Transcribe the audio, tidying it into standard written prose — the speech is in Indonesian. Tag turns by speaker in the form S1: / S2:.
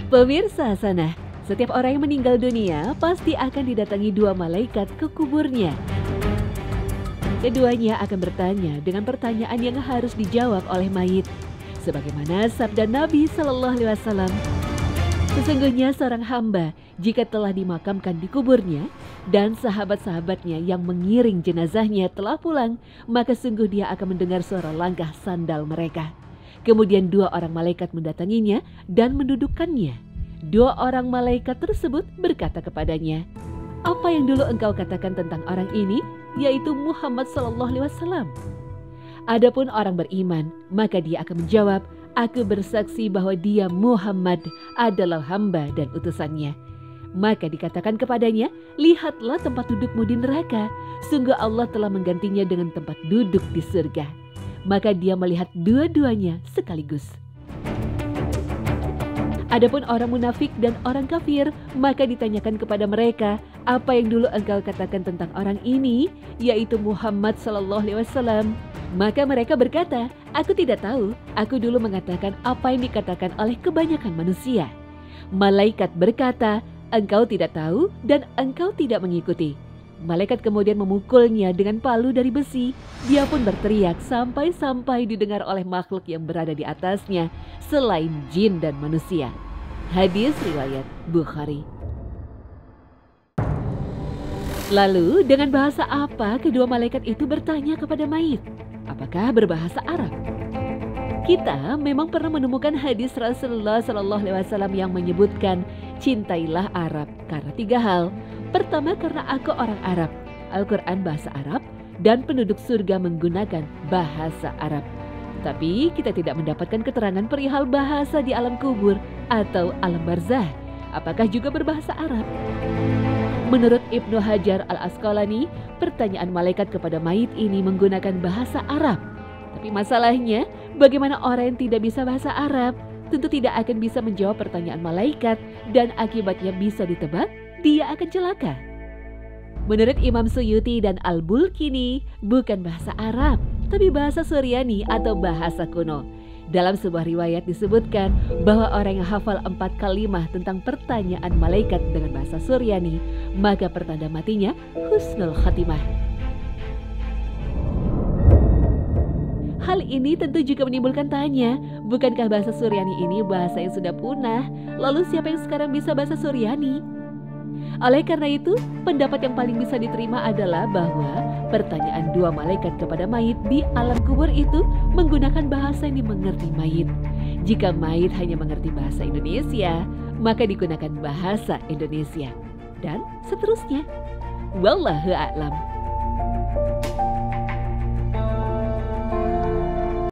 S1: Pemirsa sana, setiap orang yang meninggal dunia pasti akan didatangi dua malaikat ke kuburnya. Keduanya akan bertanya dengan pertanyaan yang harus dijawab oleh mayit. Sebagaimana sabda Nabi Shallallahu Alaihi Wasallam, sesungguhnya seorang hamba jika telah dimakamkan di kuburnya dan sahabat-sahabatnya yang mengiring jenazahnya telah pulang, maka sungguh dia akan mendengar suara langkah sandal mereka. Kemudian dua orang malaikat mendatanginya dan mendudukkannya. Dua orang malaikat tersebut berkata kepadanya, "Apa yang dulu engkau katakan tentang orang ini, yaitu Muhammad Sallallahu Alaihi Wasallam?" Adapun orang beriman, maka dia akan menjawab, "Aku bersaksi bahwa dia Muhammad adalah hamba dan utusannya." Maka dikatakan kepadanya, "Lihatlah tempat dudukmu di neraka. Sungguh Allah telah menggantinya dengan tempat duduk di surga." Maka dia melihat dua-duanya sekaligus. Adapun orang munafik dan orang kafir, maka ditanyakan kepada mereka, "Apa yang dulu engkau katakan tentang orang ini, yaitu Muhammad Sallallahu Alaihi Wasallam?" Maka mereka berkata, "Aku tidak tahu. Aku dulu mengatakan apa yang dikatakan oleh kebanyakan manusia." Malaikat berkata, "Engkau tidak tahu dan engkau tidak mengikuti." Malaikat kemudian memukulnya dengan palu dari besi. Dia pun berteriak sampai-sampai didengar oleh makhluk yang berada di atasnya selain jin dan manusia. Hadis riwayat Bukhari. Lalu dengan bahasa apa kedua malaikat itu bertanya kepada mayit? Apakah berbahasa Arab? Kita memang pernah menemukan hadis Rasulullah Sallallahu Alaihi Wasallam yang menyebutkan, "Cintailah Arab karena tiga hal. Pertama, karena aku orang Arab, Al-Quran bahasa Arab, dan penduduk surga menggunakan bahasa Arab." Tapi kita tidak mendapatkan keterangan perihal bahasa di alam kubur atau alam barzah. Apakah juga berbahasa Arab? Menurut Ibnu Hajar Al-Asqalani, pertanyaan malaikat kepada mayit ini menggunakan bahasa Arab. Tapi masalahnya, bagaimana orang yang tidak bisa bahasa Arab? Tentu tidak akan bisa menjawab pertanyaan malaikat dan akibatnya bisa ditebak, dia akan celaka. Menurut Imam Suyuti dan Al-Bulkini, bukan bahasa Arab, tapi bahasa Suryani atau bahasa kuno. Dalam sebuah riwayat disebutkan bahwa orang yang hafal 4 kalimah tentang pertanyaan malaikat dengan bahasa Suryani, maka pertanda matinya husnul khatimah. Hal ini tentu juga menimbulkan tanya, bukankah bahasa Suryani ini bahasa yang sudah punah? Lalu siapa yang sekarang bisa bahasa Suryani? Oleh karena itu, pendapat yang paling bisa diterima adalah bahwa pertanyaan dua malaikat kepada mayit di alam kubur itu menggunakan bahasa yang dimengerti mayit. Jika mayit hanya mengerti bahasa Indonesia, maka digunakan bahasa Indonesia. Dan seterusnya. Wallahu a'lam.